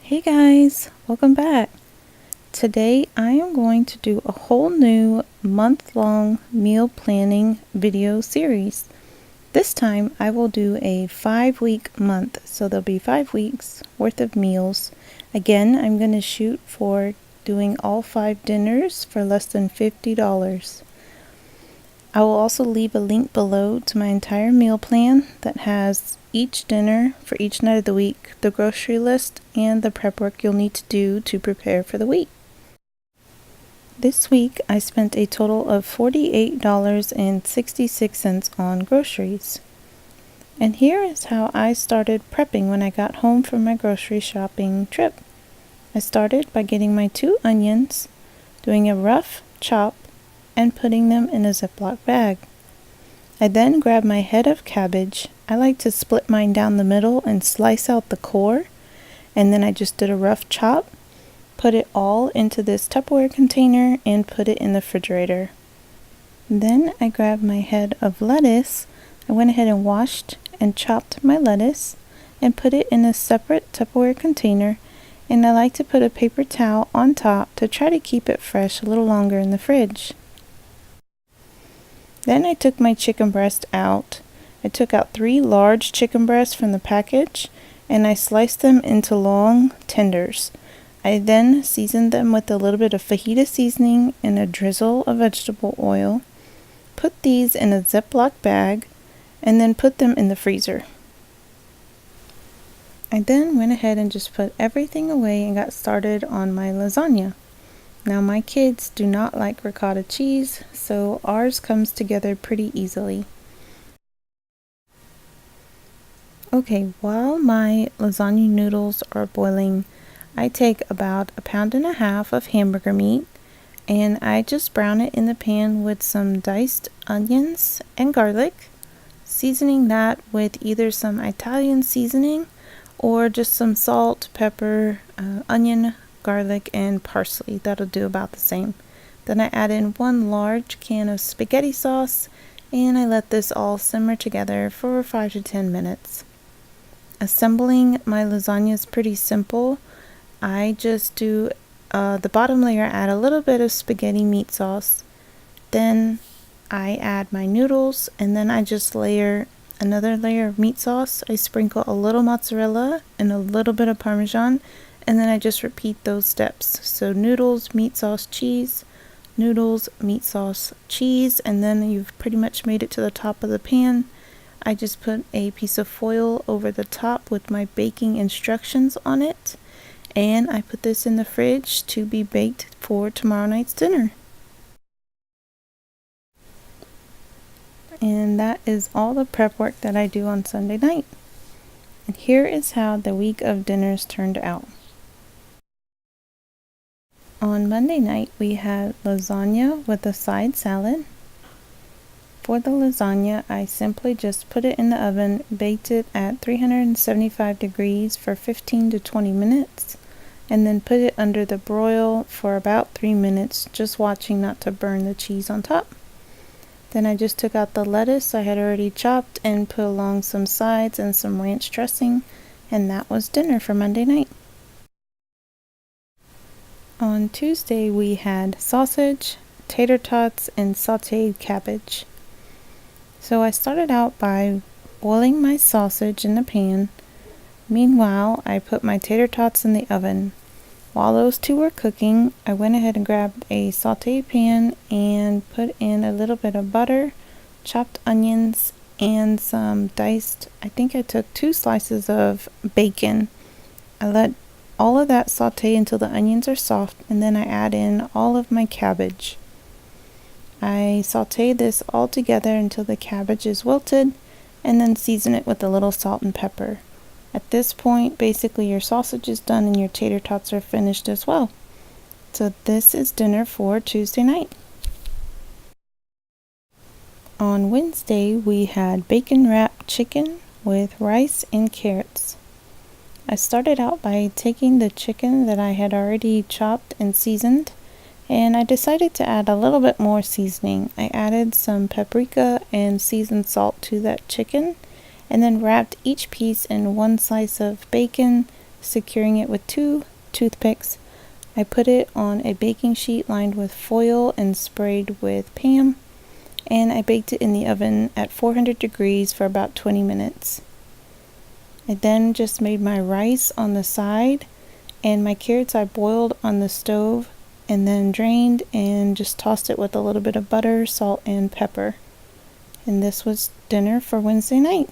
Hey guys, welcome back. Today I am going to do a whole new month-long meal planning video series. This time I will do a 5-week month, so there'll be 5 weeks worth of meals. Again, I'm going to shoot for doing all 5 dinners for less than $50. I will also leave a link below to my entire meal plan that has each dinner for each night of the week, the grocery list, and the prep work you'll need to do to prepare for the week. This week I spent a total of $48.66 on groceries. And here is how I started prepping when I got home from my grocery shopping trip. I started by getting my 2 onions, doing a rough chop, and putting them in a Ziploc bag. I then grabbed my head of cabbage. I like to split mine down the middle and slice out the core, and then I just did a rough chop, put it all into this Tupperware container and put it in the refrigerator. Then I grabbed my head of lettuce. I went ahead and washed and chopped my lettuce and put it in a separate Tupperware container, and I like to put a paper towel on top to try to keep it fresh a little longer in the fridge. Then I took my chicken breast out. I took out 3 large chicken breasts from the package and I sliced them into long tenders. I then seasoned them with a little bit of fajita seasoning and a drizzle of vegetable oil. Put these in a Ziploc bag and then put them in the freezer. I then went ahead and just put everything away and got started on my lasagna. Now my kids do not like ricotta cheese, so ours comes together pretty easily. Okay, while my lasagna noodles are boiling, I take about 1.5 pounds of hamburger meat and I just brown it in the pan with some diced onions and garlic, seasoning that with either some Italian seasoning or just some salt, pepper, onion, garlic, and parsley. That'll do about the same. Then I add in 1 large can of spaghetti sauce and I let this all simmer together for 5 to 10 minutes. Assembling my lasagna is pretty simple. I just do the bottom layer, add a little bit of spaghetti meat sauce, then I add my noodles, and then I just layer another layer of meat sauce. I sprinkle a little mozzarella and a little bit of Parmesan, and then I just repeat those steps. So noodles, meat sauce, cheese, noodles, meat sauce, cheese, and then you've pretty much made it to the top of the pan. I just put a piece of foil over the top with my baking instructions on it, and I put this in the fridge to be baked for tomorrow night's dinner. And that is all the prep work that I do on Sunday night. And here is how the week of dinners turned out. On Monday night, we had lasagna with a side salad. For the lasagna, I simply just put it in the oven, baked it at 375 degrees for 15 to 20 minutes, and then put it under the broil for about 3 minutes, just watching not to burn the cheese on top. Then I just took out the lettuce I had already chopped and put along some sides and some ranch dressing, and that was dinner for Monday night. On Tuesday, we had sausage, tater tots, and sauteed cabbage. So I started out by boiling my sausage in the pan. Meanwhile, I put my tater tots in the oven. While those 2 were cooking, I went ahead and grabbed a saute pan and put in a little bit of butter, chopped onions, and some diced, I think I took 2 slices of bacon. I let all of that saute until the onions are soft, and then I add in all of my cabbage. I saute this all together until the cabbage is wilted, and then season it with a little salt and pepper. At this point, basically your sausage is done and your tater tots are finished as well. So this is dinner for Tuesday night. On Wednesday, we had bacon wrapped chicken with rice and carrots. I started out by taking the chicken that I had already chopped and seasoned, and I decided to add a little bit more seasoning. I added some paprika and seasoned salt to that chicken, and then wrapped each piece in 1 slice of bacon, securing it with 2 toothpicks. I put it on a baking sheet lined with foil and sprayed with Pam, and I baked it in the oven at 400 degrees for about 20 minutes. I then just made my rice on the side, and my carrots I boiled on the stove and then drained and just tossed it with a little bit of butter, salt, and pepper. And this was dinner for Wednesday night.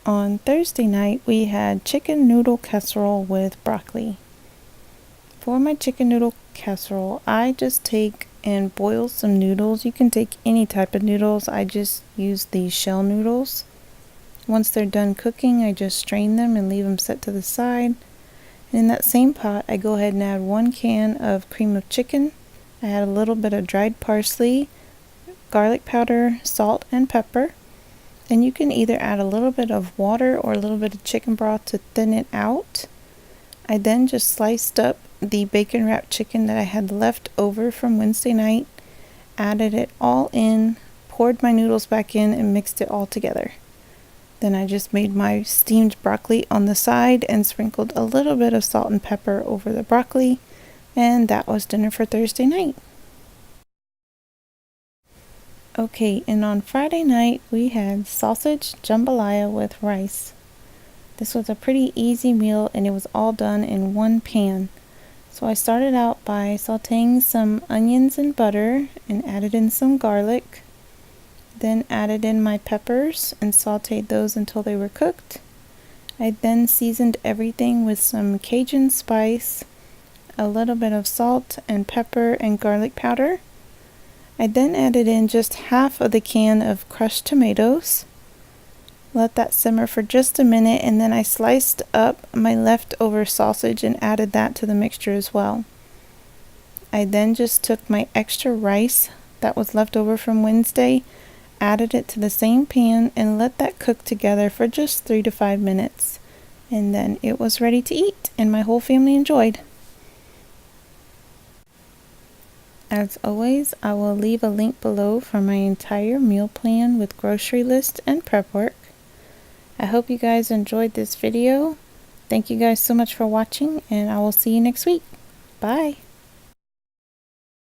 On Thursday night, we had chicken noodle casserole with broccoli. For my chicken noodle casserole, I just take and boil some noodles. You can take any type of noodles. I just use these shell noodles. Once they're done cooking, I just strain them and leave them set to the side. And in that same pot, I go ahead and add 1 can of cream of chicken. I add a little bit of dried parsley, garlic powder, salt, and pepper. And you can either add a little bit of water or a little bit of chicken broth to thin it out. I then just sliced up the bacon wrapped chicken that I had left over from Wednesday night, added it all in, poured my noodles back in, and mixed it all together. Then I just made my steamed broccoli on the side and sprinkled a little bit of salt and pepper over the broccoli, and that was dinner for Thursday night. Okay, and on Friday night we had sausage jambalaya with rice. This was a pretty easy meal and it was all done in 1 pan. So I started out by sauteing some onions in butter and added in some garlic. Then added in my peppers and sauteed those until they were cooked. I then seasoned everything with some Cajun spice, a little bit of salt and pepper and garlic powder. I then added in just half of the can of crushed tomatoes. Let that simmer for just a minute, and then I sliced up my leftover sausage and added that to the mixture as well. I then just took my extra rice that was left over from Wednesday, added it to the same pan, and let that cook together for just 3 to 5 minutes. And then it was ready to eat, and my whole family enjoyed. As always, I will leave a link below for my entire meal plan with grocery list and prep work. I hope you guys enjoyed this video. Thank you guys so much for watching, and I will see you next week. Bye!